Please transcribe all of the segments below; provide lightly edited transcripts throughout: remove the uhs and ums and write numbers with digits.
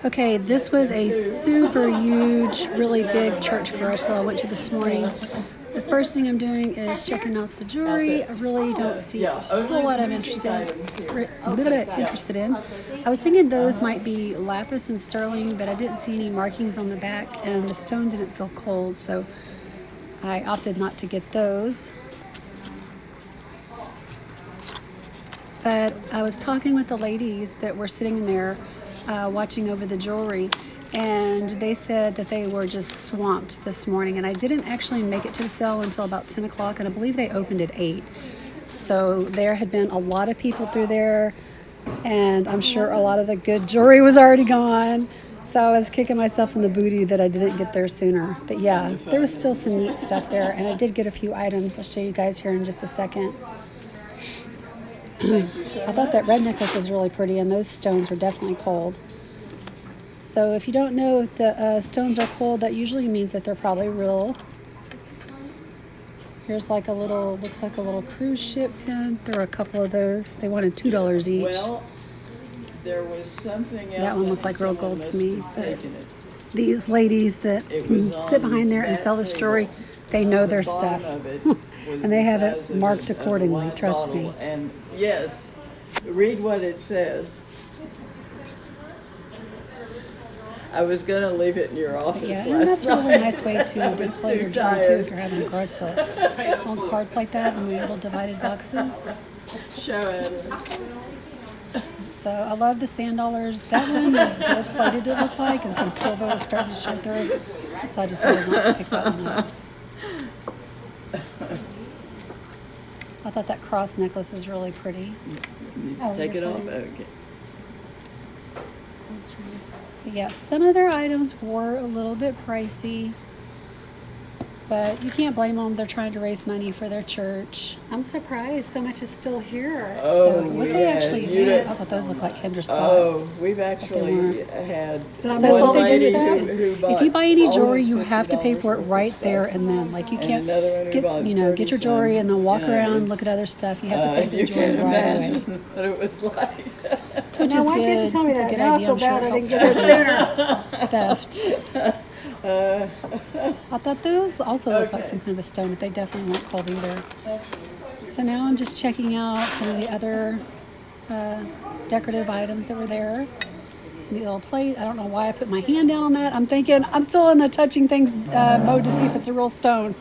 Okay, this was a super huge, really big church garage sale I went to this morning. The first thing I'm doing is checking out the jewelry. I really don't see a whole lot I'm interested in. I was thinking those might be lapis and sterling, but I didn't see any markings on the back, and the stone didn't feel cold, so I opted not to get those. But I was talking with the ladies that were sitting in there watching over the jewelry, and they said that they were just swamped this morning, and I didn't actually make it to the sale until about 10 o'clock, and I believe they opened at 8. So there had been a lot of people through there, and I'm sure a lot of the good jewelry was already gone. So I was kicking myself in the booty that I didn't get there sooner. But yeah, there was still some neat stuff there, and I did get a few items. I'll show you guys here in just a second. I thought that red necklace was really pretty, and those stones were definitely cold. So if you don't know if the stones are cold, that usually means that they're probably real. Here's like a little, looks like a little cruise ship pin. There were a couple of those. They wanted $2 each. Well, there was something else. That one looked like real gold to me. But these ladies that sit behind there and sell this jewelry, they know their stuff. And they have it marked accordingly, trust me. And yes, read what it says. I was going to leave it in your office. Yeah, and that's a really nice way to display your jewelry too if you're having a garage sale. On cards like that in little divided boxes. Show it. So I love the sand dollars. That one was gold plated, it looked like, and some silver was starting to show through. So I decided not to pick that one up. I thought that cross necklace was really pretty. Take it off? Okay. But yeah, some of their items were a little bit pricey, but you can't blame them. They're trying to raise money for their church. I'm surprised so much is still here. So what they actually do, I thought those looked like Kendra Scott. Oh, we've actually had so one what they lady do who if you buy any jewelry, you have to $50 pay for it right there and then. Like you can't get get your jewelry and then walk around, look at other stuff. You have to pay for the jewelry right away. What it was like. Which is good. Why'd you have to tell me It's a that? good Now idea. I feel I'm sure bad it I helps didn't get her theft. sooner. I thought those also looked like some kind of a stone, but they definitely weren't cold either. So now I'm just checking out some of the other decorative items that were there. The little plate, I don't know why I put my hand down on that. I'm thinking, I'm still in the touching things mode to see if it's a real stone.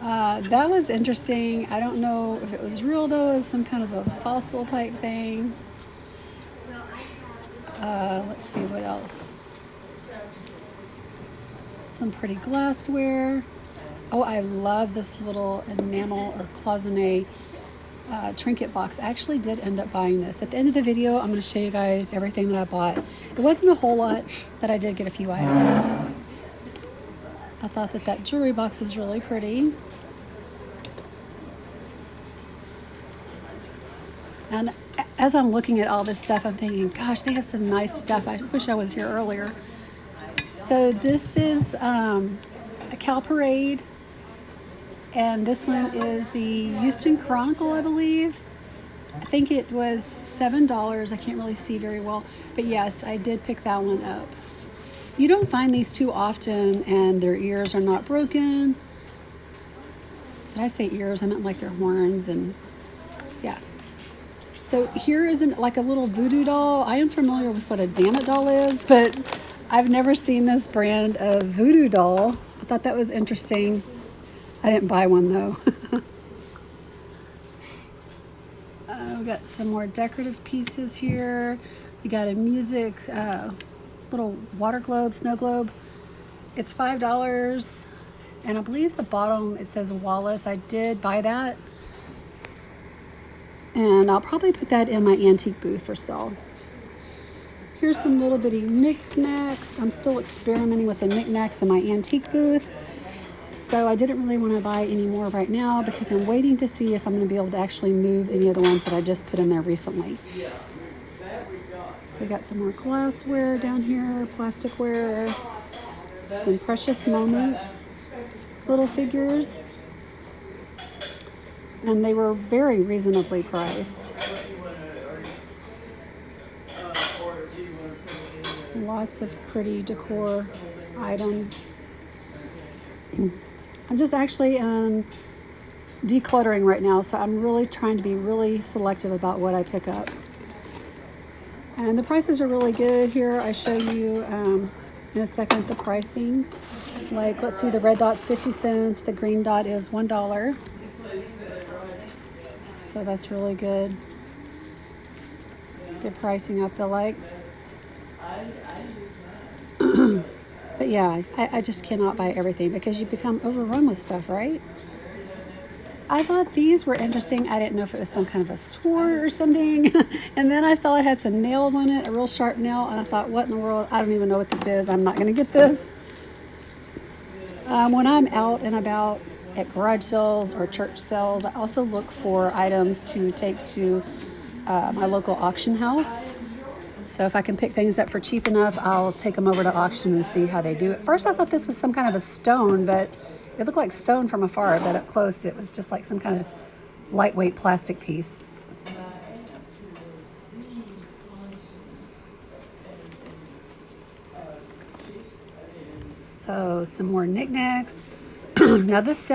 That was interesting. I don't know if it was real though. It's some kind of a fossil type thing. Let's see what else. Some pretty glassware. Oh, I love this little enamel or cloisonne trinket box. I actually did end up buying this. At the end of the video, I'm going to show you guys everything that I bought. It wasn't a whole lot, but I did get a few items. I thought that jewelry box was really pretty. And as I'm looking at all this stuff, I'm thinking, gosh, they have some nice stuff. I wish I was here earlier. So this is a Cal Parade, and this one is the Houston Chronicle, I believe. I think it was $7. I can't really see very well, but yes, I did pick that one up. You don't find these too often, and their ears are not broken. Did I say ears? I meant like their horns, and yeah. So here is like a little voodoo doll. I am familiar with what a damn it doll is, but I've never seen this brand of voodoo doll. I thought that was interesting. I didn't buy one though. We got some more decorative pieces here. We got a music little water globe, snow globe. It's $5, and I believe the bottom it says Wallace. I did buy that. And I'll probably put that in my antique booth for sale. Here's some little bitty knickknacks. I'm still experimenting with the knickknacks in my antique booth. So I didn't really want to buy any more right now because I'm waiting to see if I'm going to be able to actually move any of the ones that I just put in there recently. So we got some more glassware down here, plasticware, some precious moments, little figures. And they were very reasonably priced. lots of pretty decor items. I'm just actually decluttering right now, so I'm really trying to be really selective about what I pick up. And the prices are really good here. I show you in a second the pricing. Like, let's see, the red dot's 50 cents, the green dot is $1. So that's really good. Good pricing, I feel like. But yeah, I just cannot buy everything because you become overrun with stuff, right? I thought these were interesting. I didn't know if it was some kind of a sword or something. And then I saw it had some nails on it, a real sharp nail. And I thought, what in the world? I don't even know what this is. I'm not going to get this. When I'm out and about at garage sales or church sales, I also look for items to take to my local auction house. So if I can pick things up for cheap enough, I'll take them over to auction and see how they do. At first I thought this was some kind of a stone, but it looked like stone from afar, but up close it was just like some kind of lightweight plastic piece. So some more knickknacks. Now this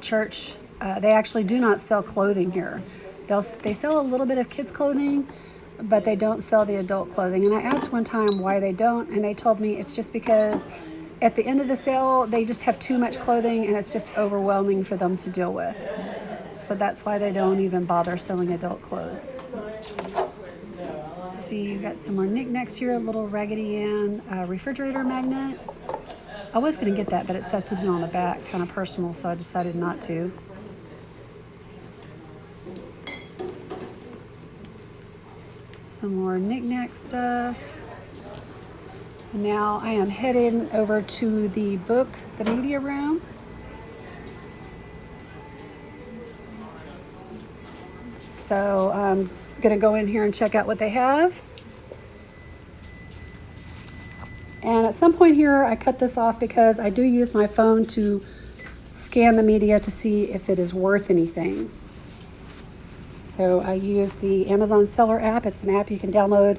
church, they actually do not sell clothing here. They sell a little bit of kids clothing, but they don't sell the adult clothing. And I asked one time why they don't, and they told me it's just because at the end of the sale, they just have too much clothing and it's just overwhelming for them to deal with. So that's why they don't even bother selling adult clothes. Let's see, you got some more knickknacks here, a little Raggedy Ann refrigerator magnet. I was going to get that, but it said something on the back, kind of personal, so I decided not to. Some more knickknack stuff. Now I am heading over to the media room. So I'm gonna go in here and check out what they have. And at some point here, I cut this off because I do use my phone to scan the media to see if it is worth anything. So I use the Amazon Seller app. It's an app you can download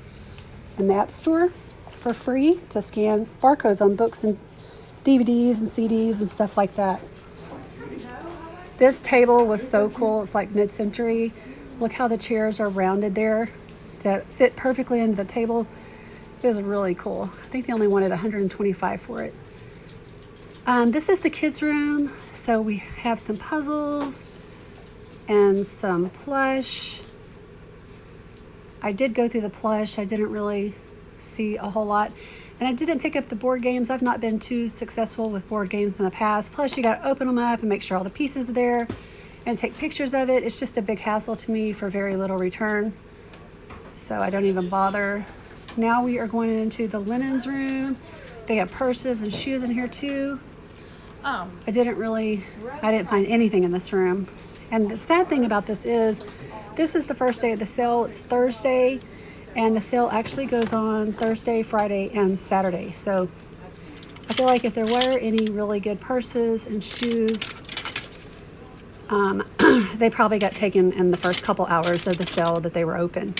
in the App Store for free to scan barcodes on books and DVDs and CDs and stuff like that. This table was so cool. It's like mid-century. Look how the chairs are rounded there to fit perfectly into the table. It was really cool. I think they only wanted $125 for it. This is the kids' room. So we have some puzzles and some plush. I did go through the plush. I didn't really see a whole lot. And I didn't pick up the board games. I've not been too successful with board games in the past. Plus you got to open them up and make sure all the pieces are there and take pictures of it. It's just a big hassle to me for very little return. So I don't even bother. Now we are going into the linens room. They have purses and shoes in here too. I didn't find anything in this room. And the sad thing about this is the first day of the sale. It's Thursday, and the sale actually goes on Thursday, Friday, and Saturday. So I feel like if there were any really good purses and shoes, they probably got taken in the first couple hours of the sale that they were open.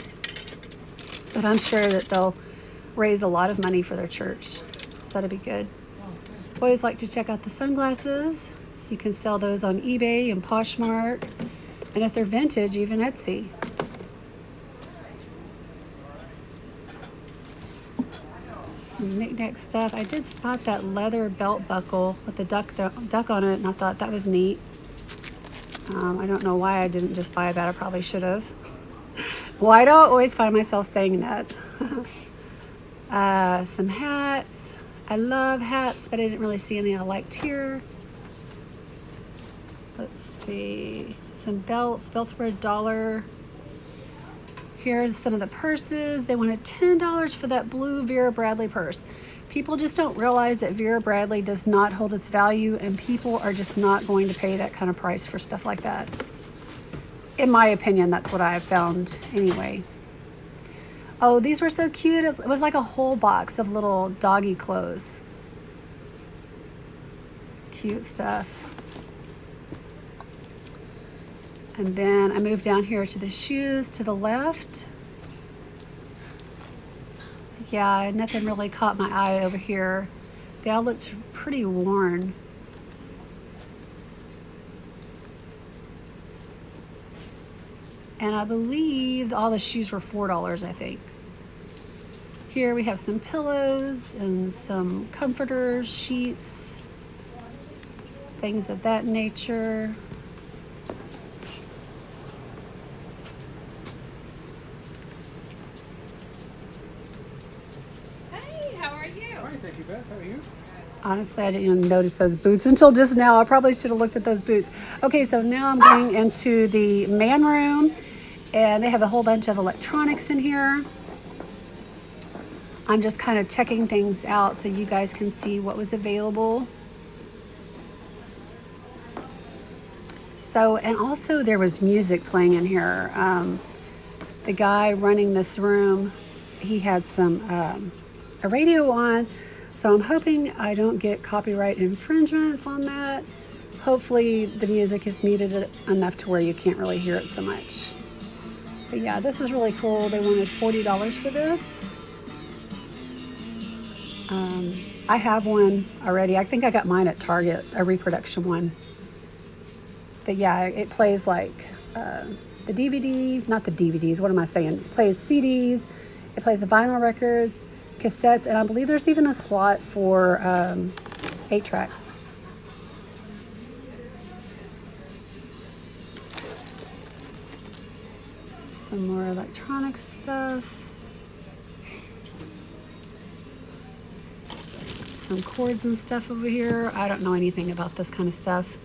But I'm sure that they'll raise a lot of money for their church. So that'd be good. Always like to check out the sunglasses. You can sell those on eBay and Poshmark. And if they're vintage, even Etsy. Some knick-knack stuff. I did spot that leather belt buckle with the duck on it, and I thought that was neat. I don't know why I didn't just buy that. I probably should have. Why do I always find myself saying that? Some hats. I love hats, but I didn't really see any I liked here. Let's see. Some belts. Belts were $1. Here are some of the purses. They wanted $10 for that blue Vera Bradley purse. People just don't realize that Vera Bradley does not hold its value, and people are just not going to pay that kind of price for stuff like that. In my opinion, that's what I have found anyway. Oh, these were so cute. It was like a whole box of little doggy clothes. Cute stuff. And then I moved down here to the shoes to the left. yeah, nothing really caught my eye over here. They all looked pretty worn. And I believe all the shoes were $4, I think. Here we have some pillows and some comforters, sheets, things of that nature. Hey, how are you? Fine, thank you, Beth. How are you? Honestly, I didn't even notice those boots until just now. I probably should have looked at those boots. Okay, so now I'm going into the man room, and they have a whole bunch of electronics in here. I'm just kind of checking things out so you guys can see what was available. So, and also there was music playing in here. The guy running this room, he had some a radio on, so I'm hoping I don't get copyright infringements on that. Hopefully the music is muted enough to where you can't really hear it so much. But yeah, this is really cool. They wanted $40 for this. I have one already. I think I got mine at Target, a reproduction one. But yeah, it plays like the DVDs, not the DVDs, what am I saying? It plays CDs, it plays the vinyl records, cassettes, and I believe there's even a slot for 8 tracks. Some more electronic stuff. Some cords and stuff over here. I don't know anything about this kind of stuff.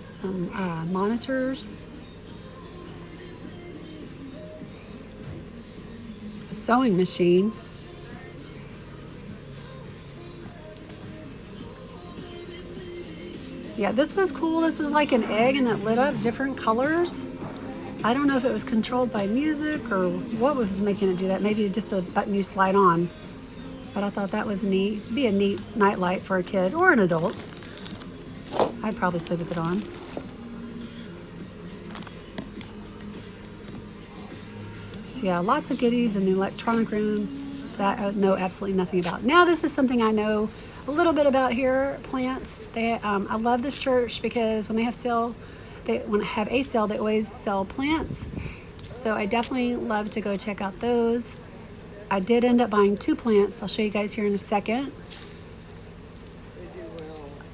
Some monitors. A sewing machine. Yeah, this was cool. This is like an egg and it lit up different colors. I don't know if it was controlled by music or what was making it do that. Maybe just a button you slide on. But I thought that was neat. It'd be a neat night light for a kid or an adult. I'd probably sleep with it on. So yeah, lots of goodies in the electronic room that I know absolutely nothing about. Now this is something I know a little bit about here, plants. I love this church because when they have sale, when I have a sale, they always sell plants. So I definitely love to go check out those. I did end up buying 2 plants. I'll show you guys here in a second.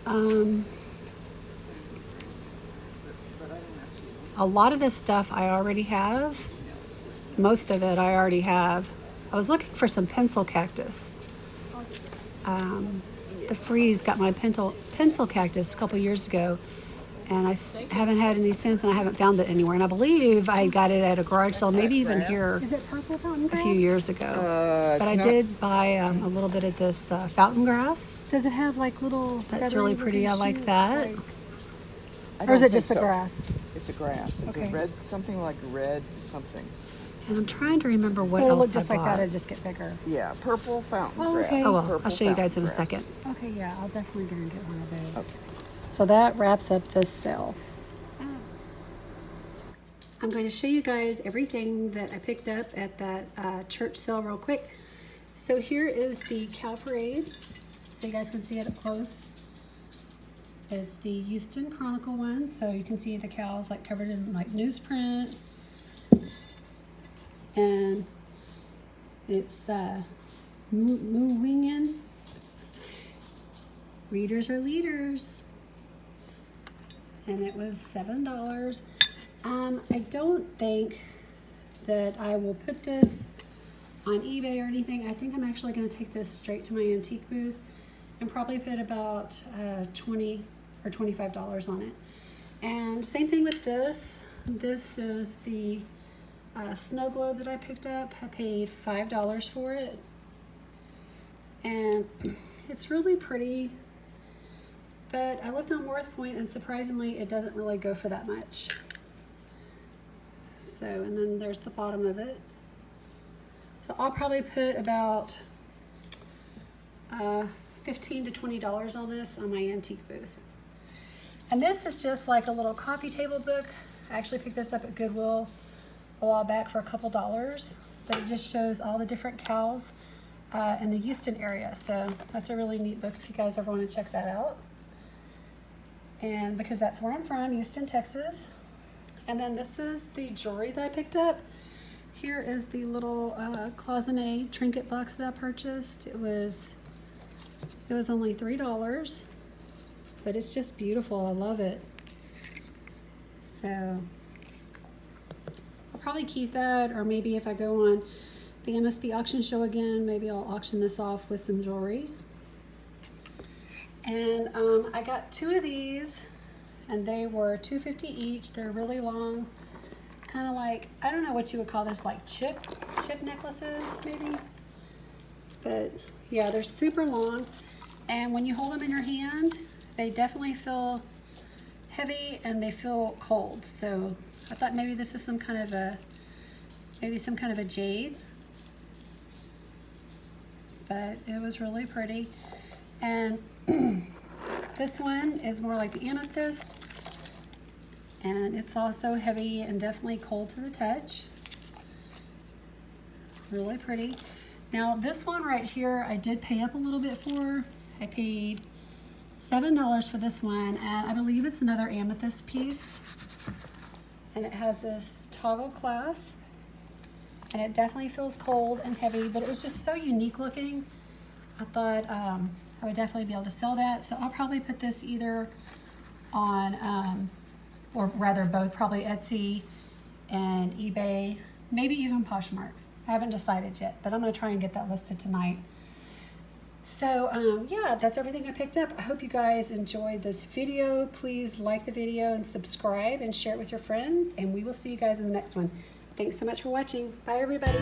A lot of this stuff I already have. Most of it I already have. I was looking for some pencil cactus. The Freeze got my pencil cactus a couple years ago, and I haven't had any since, and I haven't found it anywhere. And I believe I got it at a garage sale, maybe even here Is it purple fountain grass? Uh, A few years ago. But I did buy a little bit of this fountain grass. Does it have like little? That's really pretty. I like that. Or is it just the grass? It's a grass. It's Okay. a red, something like red something. And I'm trying to remember what So it'll else look just I like that. bought. It'll just get bigger. Yeah, purple fountain Oh, grass. okay. Oh well, Purple I'll show you guys in a fountain second. grass. Okay, yeah, I'll definitely go and get one of those. Okay. So that wraps up this sale. I'm going to show you guys everything that I picked up at that church sale real quick. So here is the cow parade, so you guys can see it up close. It's the Houston Chronicle one, so you can see the cows like covered in like newsprint. And it's Moo-wingin'. Readers are leaders. And it was $7. I don't think that I will put this on eBay or anything. I think I'm actually going to take this straight to my antique booth and probably put about $20 or $25 on it. And same thing with this. This is the snow globe that I picked up. I paid $5 for it. And it's really pretty. But I looked on Worth Point, and surprisingly, it doesn't really go for that much. So, and then there's the bottom of it. So I'll probably put about $15 to $20 on this on my antique booth. And this is just like a little coffee table book. I actually picked this up at Goodwill a while back for a couple dollars, but it just shows all the different cows in the Houston area. So that's a really neat book if you guys ever want to check that out. And because that's where I'm from, Houston, Texas. And then this is the jewelry that I picked up. Here is the little cloisonne trinket box that I purchased. It was only $3, but it's just beautiful. I love it. So I'll probably keep that, or maybe if I go on the MSB auction show again, maybe I'll auction this off with some jewelry. And I got 2 of these, and they were $2.50 each. They're really long, kind of like, I don't know what you would call this, like chip necklaces maybe. But yeah, they're super long, and when you hold them in your hand, they definitely feel heavy and they feel cold. So I thought maybe this is some kind of a jade, but it was really pretty. And this one is more like the amethyst, and it's also heavy and definitely cold to the touch. Really pretty. Now this one right here, I did pay up a little bit for. I paid $7 for this one, and I believe it's another amethyst piece. And it has this toggle clasp, and it definitely feels cold and heavy, but it was just so unique looking. I thought I would definitely be able to sell that. So I'll probably put this either on, or rather both, probably Etsy and eBay, maybe even Poshmark. I haven't decided yet, but I'm gonna try and get that listed tonight. So yeah, that's everything I picked up. I hope you guys enjoyed this video. Please like the video and subscribe and share it with your friends, and we will see you guys in the next one. Thanks so much for watching. Bye everybody.